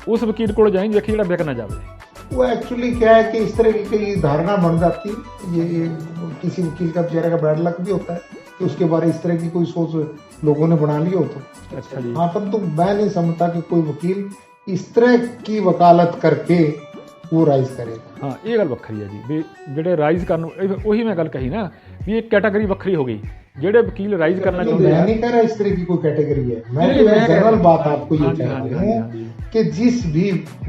ਉਸ ਵਕੀਲ ਕੋਲ ਜਾਈਂ ਦੇਖੀ ਜਿਹੜਾ ਵਿਕ ਨਾ ਜਾਵੇ। वो एक्चुअली क्या है कि इस तरह की कई धारणा बन जाती है, ये किसी वकील का बेचारे का बैड लक भी होता है कि उसके बारे इस तरह की कोई सोच लोगों ने बना ली हो तो। अच्छा जी हाँ, पर तो मैं नहीं समझता कि कोई वकील इस तरह की वकालत करके वो राइज करेगा। हाँ, ये गल ਵੱਖਰੀ है जी भी ਜਿਹੜੇ ਰਾਈਜ਼ ਕਰਨ ਉਹੀ ਮੈਂ ਗੱਲ ਕਹੀ ਨਾ ਵੀ एक कैटेगरी ਵੱਖਰੀ ਹੋ ਗਈ। ਜਿਹੜੇ ਵਕੀਲ ਰਾਈਜ਼ ਕਰਨਾ ਚਾਹੁੰਦੇ मैं हैं नहीं कह रहा इस तरह की कोई कैटेगरी है, मैं नहीं, तो मैं एक कह जनरल रहा बात आपको ये हाँ जी, कह हाँ जी, रहा हाँ जी, हूँ हाँ जी। कि जिस भी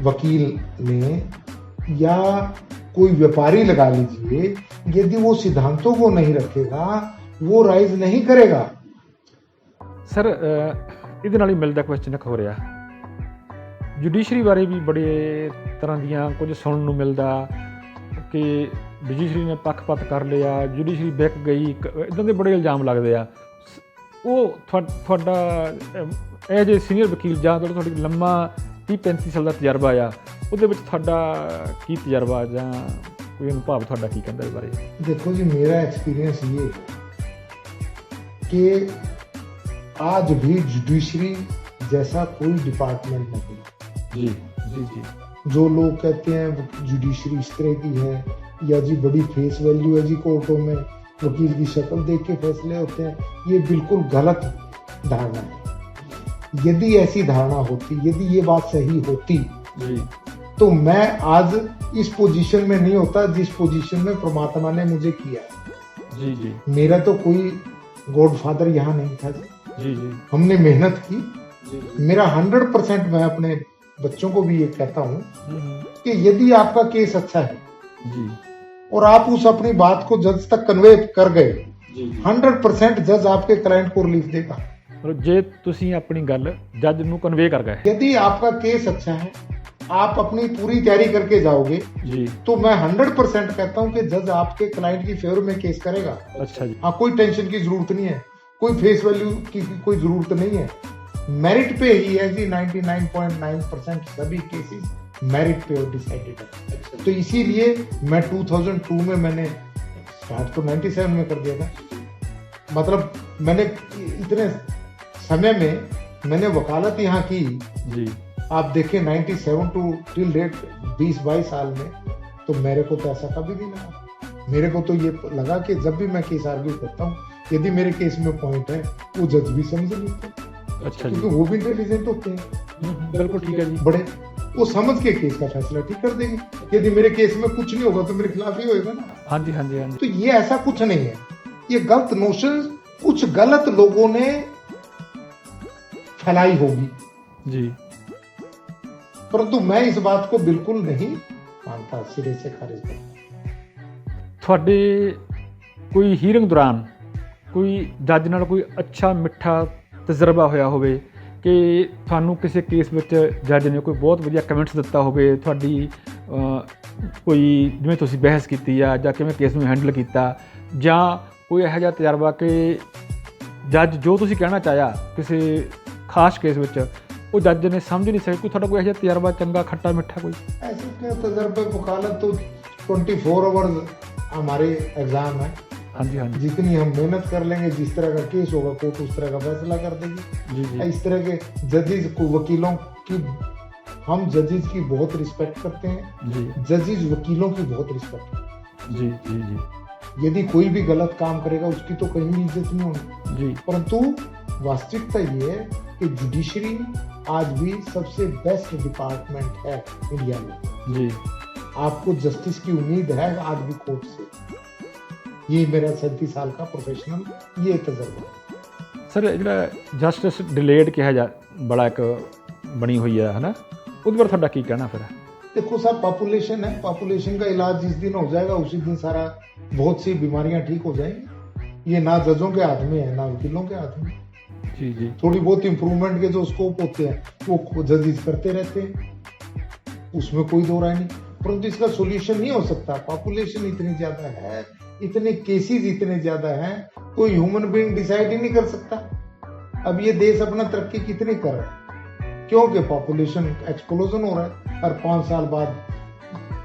वकील ने या कोई व्यापारी लगा लीजिए, यदि वो सिद्धांतों को नहीं रखेगा वो राइज नहीं करेगा। ਸਰ ਇਹਦੇ ਨਾਲ ਹੀ ਮਿਲਦਾ ਕੁਐਸਚਨ ਇੱਕ ਹੋ ਰਿਹਾ, ਜੁਡੀਸ਼ਰੀ ਬਾਰੇ ਵੀ ਬੜੇ ਤਰ੍ਹਾਂ ਦੀਆਂ ਕੁਝ ਸੁਣਨ ਨੂੰ ਮਿਲਦਾ ਕਿ ਜੁਡੀਸ਼ਰੀ ਨੇ ਪੱਖਪਾਤ ਕਰ ਲਿਆ, ਜੁਡੀਸ਼ਰੀ ਵਿਕ ਗਈ, ਇੱਦਾਂ ਦੇ ਬੜੇ ਇਲਜ਼ਾਮ ਲੱਗਦੇ ਆ। ਉਹ ਤੁਹਾਡਾ ਐਜ ਏ ਸੀਨੀਅਰ ਵਕੀਲ ਜਾਂ ਤੁਹਾਡੀ ਲੰਮਾ 30-35 ਸਾਲ ਦਾ ਤਜਰਬਾ ਆ, ਉਹਦੇ ਵਿੱਚ ਤੁਹਾਡਾ ਕੀ ਤਜਰਬਾ ਜਾਂ ਕੋਈ ਅਨੁਭਵ ਤੁਹਾਡਾ ਕੀ ਕਹਿੰਦਾ ਇਸ ਬਾਰੇ? देखो जी, मेरा एक्सपीरियंस ये कि आज भी जुडिशरी जैसा कोई डिपार्टमेंट नहीं। जी जी जी जो लोग कहते हैं जुडिशरी इस तरह की है या जी बड़ी फेस वैल्यू है जी कोर्टों में, वकील की शक्ल देख के फैसले होते हैं, ये बिल्कुल गलत धारणा है। यदि ऐसी धारणा होती, यदि ये बात सही होती जी तो मैं आज इस पोजीशन में नहीं होता जिस पोजीशन में परमात्मा ने मुझे किया। जी जी मेरा तो कोई गॉडफादर यहाँ नहीं था जी, जी जी हमने मेहनत की। जी मेरा 100% मैं अपने बच्चों को भी ये कहता हूँ हम्म, कि यदि आपका केस अच्छा है जी और आप उस अपनी बात को जज तक कन्वे कर गए, जी 100% जज आपके क्लाइंट को रिलीफ देगा। ਮਤਲਬ ਜੇ ਤੁਸੀਂ ਆਪਣੀ ਗੱਲ ਜੱਜ ਨੂੰ ਕਨਵੇ ਕਰ ਗਏ यदि आपका केस अच्छा है, आप अपनी पूरी तैयारी करके जाओगे, जी, तो मैं 100% कहता हूँ कि जज आपके क्लाइंट की फेवर में केस करेगा। अच्छा जी हाँ, कोई टेंशन की जरूरत नहीं है, कोई फेस वैल्यू की कोई जरूरत नहीं है, मेरिट पे ही है जी। 99.9% सभी केसेस मेरिट पे डिसाइडेड है। अच्छा तो इसीलिए मैं 2002 में मैंने स्टार्ट तो 97 में कर दिया था, मतलब मैंने इतने समय में मैंने वकालत यहाँ की, जी आप देखें 97 टू टिल डेट 20-22 साल में, तो मेरे को तो ऐसा कभी नहीं लगा। मेरे को तो ये लगा कि जब भी मैं केस आर्ग्यू करता हूँ, यदि मेरे केस में पॉइंट है वो जज भी समझ लेते हैं, अच्छा जी क्योंकि वो भी इंटेलिजेंट होते हैं, बिल्कुल ठीक है जी बड़े। वो समझ के केस का फैसला ठीक कर देंगे। यदि मेरे केस में कुछ नहीं होगा तो मेरे खिलाफ ही होएगा ना। हाँ जी, हाँ जी, हाँ जी। तो ये ऐसा कुछ नहीं है, ये गलत नोशन कुछ गलत लोगों ने फैलाई होगी जी। परंतु मैं इस बात को बिल्कुल नहीं मानता, सिरे से खारिज करता। ਤੁਹਾਡੇ ਕੋਈ ਹੀਅਰਿੰਗ ਦੌਰਾਨ ਕੋਈ ਜੱਜ ਨਾਲ ਕੋਈ ਅੱਛਾ ਮਿੱਠਾ ਤਜਰਬਾ ਹੋਇਆ ਹੋਵੇ ਕਿ ਤੁਹਾਨੂੰ ਕਿਸੇ ਕੇਸ ਵਿੱਚ ਜੱਜ ਨੇ ਕੋਈ ਬਹੁਤ ਵਧੀਆ ਕਮੈਂਟਸ ਦਿੱਤਾ ਹੋਵੇ, ਤੁਹਾਡੀ ਕੋਈ ਜਿਵੇਂ ਤੁਸੀਂ ਬਹਿਸ ਕੀਤੀ ਆ ਜਾਂ ਕਿਵੇਂ ਕੇਸ ਨੂੰ ਹੈਂਡਲ ਕੀਤਾ, ਜਾਂ ਕੋਈ ਇਹੋ ਜਿਹਾ ਤਜਰਬਾ ਕਿ ਜੱਜ ਜੋ ਤੁਸੀਂ ਕਹਿਣਾ ਚਾਹਿਆ ਕਿਸੇ ਖਾਸ ਕੇਸ ਵਿੱਚ ਉਹ ਜੱਜ ਨੇ ਸਮਝ ਨਹੀਂ ਸਕੇ, ਕੋਈ ਤੁਹਾਡਾ ਕੋਈ ਇਹੋ ਜਿਹਾ ਤਜਰਬਾ ਚੰਗਾ ਖੱਟਾ ਮਿੱਠਾ ਕੋਈ? ऐसे क्या तजर्बे वकालत तो 24 आवर्स हमारे एग्जाम है। हाँ जी, हाँ जी, जितनी हम मेहनत कर लेंगे, जिस तरह का केस होगा कोर्ट उस तरह का फैसला कर देगी। जी जी, इस तरह के जजेस को, वकीलों की, हम जजेस की बहुत रिस्पेक्ट करते हैं, जी जजेस वकीलों की बहुत रिस्पेक्ट करते जी जी जी हैं। यदि कोई भी गलत काम करेगा उसकी तो कहीं भी इज्जत नहीं होनी, जी। परंतु वास्तविकता ये है कि जुडिशरी आज भी सबसे बेस्ट डिपार्टमेंट है इंडिया में। जी आपको जस्टिस की उम्मीद है आज भी कोर्ट से। ये मेरा 37 साल का प्रोफेशनल ये तजर्बा। ਸਰ ਜਿਹੜਾ ਜਸਟਿਸ ਡਿਲੇਡ ਕਿਹਾ ਜਾ ਬੜਾ ਇੱਕ ਬਣੀ ਹੋਈ ਹੈ ਨਾ, ਉਹਦੇ ਬਾਰੇ ਤੁਹਾਡਾ ਕੀ ਕਹਿਣਾ ਫਿਰ? देखो साहब, पॉपुलेशन है, पॉपुलेशन का इलाज जिस दिन हो जाएगा उसी दिन सारा बहुत सी बीमारियां ठीक हो जाएंगी। ये ना जजों के हाथ में है ना वकीलों के हाथ में। जी जी, थोड़ी बहुत इम्प्रूवमेंट के जो स्कोप होते हैं वो जजेस करते रहते हैं, उसमें कोई दो राय नहीं, परंतु इसका सोल्यूशन नहीं हो सकता। पॉपुलेशन इतनी ज्यादा है, इतने केसेस इतने ज्यादा हैं, कोई ह्यूमन बीइंग डिसाइड ही नहीं कर सकता। अब ये देश अपना तरक्की कितनी कर रहा है, क्योंकि पॉपुलेशन एक्सप्लोजन हो रहा है। हर 5 साल बाद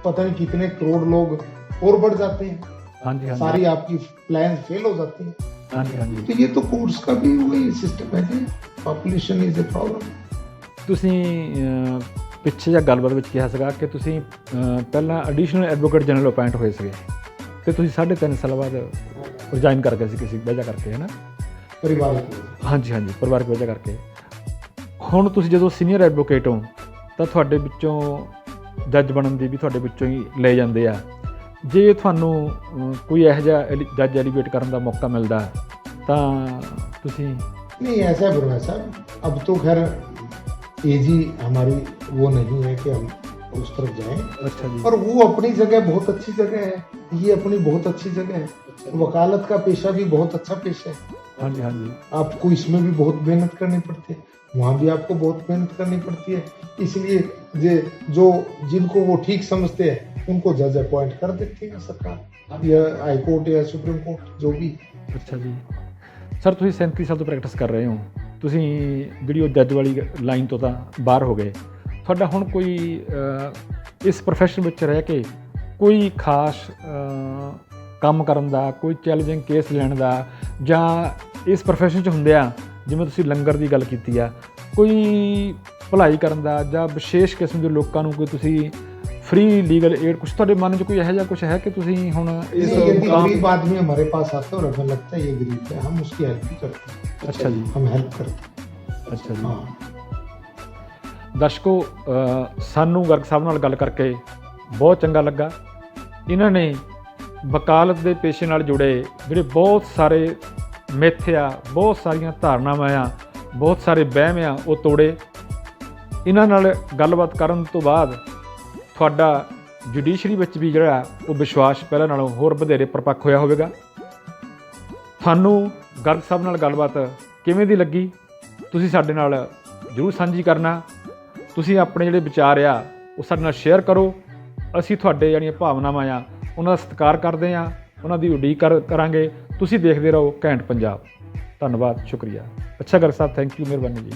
पता नहीं कितने करोड़ लोग और बढ़ जाते हैं। हाँ जी, हाँ जी, सारी आपकी प्लान फेल हो जाती है। हाँ जी, हाँ जी। तो ये तो कोर्ट्स का भी वही सिस्टम है जी, पॉपुलेशन इज ए प्रॉब्लम। ਤੁਸੀਂ ਪਿੱਛੇ ਜਾਂ ਗੱਲਬਾਤ ਵਿੱਚ ਕਿਹਾ ਸੀਗਾ ਕਿ ਤੁਸੀਂ ਪਹਿਲਾਂ ਐਡੀਸ਼ਨਲ ਐਡਵੋਕੇਟ ਜਨਰਲ ਅਪਾਇੰਟ ਹੋਏ ਸੀਗੇ ਤੇ ਤੁਸੀਂ 3.5 ਸਾਲ ਬਾਅਦ ਰਿਜ਼ਾਈਨ ਕਰ ਗਏ ਸੀ ਕਿਸੇ ਵਜ੍ਹਾ ਕਰਕੇ, ਹੈ ਨਾ? परिवार ਹਾਂਜੀ ਹਾਂਜੀ, ਪਰਿਵਾਰਕ ਵਜ੍ਹਾ ਕਰਕੇ। ਹੁਣ ਤੁਸੀਂ ਜਦੋਂ ਸੀਨੀਅਰ ਐਡਵੋਕੇਟ ਹੋ ਤਾਂ ਤੁਹਾਡੇ ਵਿੱਚੋਂ ਜੱਜ ਬਣਨ ਦੀ ਵੀ ਤੁਹਾਡੇ ਵਿੱਚੋਂ ਹੀ ਲੈ ਜਾਂਦੇ ਆ। ਜੇ ਤੁਹਾਨੂੰ ਕੋਈ ਇਹੋ ਜਿਹਾ ਜੱਜ ਐਲੀਵੇਟ ਕਰਨ ਦਾ ਮੌਕਾ ਮਿਲਦਾ ਤਾਂ ਤੁਸੀਂ? नहीं ऐसा है बुरा साहब, अब तो खैर एज ही हमारी वो नहीं है कि हम उस तरफ जाएं। अच्छा जी, और वो अपनी जगह बहुत अच्छी जगह है, ये अपनी बहुत अच्छी जगह है। वकालत का पेशा भी बहुत अच्छा पेशा है। हाँ जी, हाँ जी, आपको इसमें भी बहुत मेहनत करनी पड़ती है, वहाँ भी आपको बहुत मेहनत करनी पड़ती है। इसलिए जो जिनको वो ठीक समझते हैं उनको जज अपॉइंट कर देती है सरकार, या हाई कोर्ट या सुप्रीम कोर्ट, जो भी। ਅੱਛਾ ਜੀ। ਸਰ ਤੁਸੀਂ 37 ਸਾਲ ਤੋਂ ਪ੍ਰੈਕਟਿਸ ਕਰ ਰਹੇ ਹੋ, ਤੁਸੀਂ ਜਿਹੜੀ ਉਹ ਜੱਜ ਵਾਲੀ ਲਾਈਨ ਤੋਂ ਤਾਂ ਬਾਹਰ ਹੋ ਗਏ। ਤੁਹਾਡਾ ਹੁਣ ਕੋਈ ਇਸ ਪ੍ਰੋਫੈਸ਼ਨ ਵਿੱਚ ਰਹਿ ਕੇ ਕੋਈ ਖਾਸ ਕੰਮ ਕਰਨ ਦਾ, ਕੋਈ ਚੈਲੰਜਿੰਗ ਕੇਸ ਲੈਣ ਦਾ, ਜਾਂ ਇਸ ਪ੍ਰੋਫੈਸ਼ਨ 'ਚ ਹੁੰਦਿਆਂ ਜਿਵੇਂ ਤੁਸੀਂ ਲੰਗਰ ਦੀ ਗੱਲ ਕੀਤੀ ਆ, ਕੋਈ ਭਲਾਈ ਕਰਨ ਦਾ ਜਾਂ ਵਿਸ਼ੇਸ਼ ਕਿਸਮ ਦੇ ਲੋਕਾਂ ਨੂੰ ਕੋਈ ਤੁਸੀਂ फ्री लीगल एड कुछ ਤੁਹਾਡੇ ਮਨ 'ਚ ਕੋਈ ਇਹੋ ਜਿਹਾ ਕੁਝ ਹੈ ਕਿ ਤੁਸੀਂ ਹੁਣ ਇਸ गरीब आदमी हमारे पास आता है और हमें लगता है ये गरीब है, हम उसकी हेल्प भी करते हैं। अच्छा जी, हम हेल्प करते हैं। ਅੱਛਾ ਜੀ। हाँ, ਦਰਸ਼ਕੋ, ਸਾਨੂੰ ਗਰਗ ਸਾਹਿਬ ਨਾਲ ਗੱਲ ਕਰਕੇ ਬਹੁਤ ਚੰਗਾ ਲੱਗਾ। ਇਹਨਾਂ ਨੇ ਵਕਾਲਤ ਦੇ ਪੇਸ਼ੇ ਨਾਲ ਜੁੜੇ ਜਿਹੜੇ ਬਹੁਤ ਸਾਰੇ ਮਿੱਥ ਆ, ਬਹੁਤ ਸਾਰੀਆਂ ਧਾਰਨਾਵਾਂ ਆ, ਬਹੁਤ ਸਾਰੇ ਵਹਿਮ ਆ, ਉਹ ਤੋੜੇ। ਇਹਨਾਂ ਨਾਲ ਗੱਲਬਾਤ ਕਰਨ ਤੋਂ ਬਾਅਦ ਤੁਹਾਡਾ ਜੁਡੀਸ਼ਰੀ ਵਿੱਚ ਵੀ ਜਿਹੜਾ ਉਹ ਵਿਸ਼ਵਾਸ ਪਹਿਲਾਂ ਨਾਲੋਂ ਹੋਰ ਵਧੇਰੇ ਪਰਪੱਕ ਹੋਇਆ ਹੋਵੇਗਾ। ਤੁਹਾਨੂੰ ਗਰਗ ਸਾਹਿਬ ਨਾਲ ਗੱਲਬਾਤ ਕਿਵੇਂ ਦੀ ਲੱਗੀ ਤੁਸੀਂ ਸਾਡੇ ਨਾਲ ਜ਼ਰੂਰ ਸਾਂਝੀ ਕਰਨਾ। ਤੁਸੀਂ ਆਪਣੇ ਜਿਹੜੇ ਵਿਚਾਰ ਆ ਉਹ ਸਾਡੇ ਨਾਲ ਸ਼ੇਅਰ ਕਰੋ। ਅਸੀਂ ਤੁਹਾਡੇ ਜਿਹੜੀਆਂ ਭਾਵਨਾਵਾਂ ਆ ਉਹਨਾਂ ਦਾ ਸਤਿਕਾਰ ਕਰਦੇ ਹਾਂ, ਉਹਨਾਂ ਦੀ ਉਡੀਕ ਕਰਾਂਗੇ। ਤੁਸੀਂ ਦੇਖਦੇ ਰਹੋ ਘੈਂਟ ਪੰਜਾਬ। ਧੰਨਵਾਦ, ਸ਼ੁਕਰੀਆ। ਅੱਛਾ ਗਰਗ ਸਾਹਿਬ, ਥੈਂਕ ਯੂ, ਮਿਹਰਬਾਨੀ ਜੀ।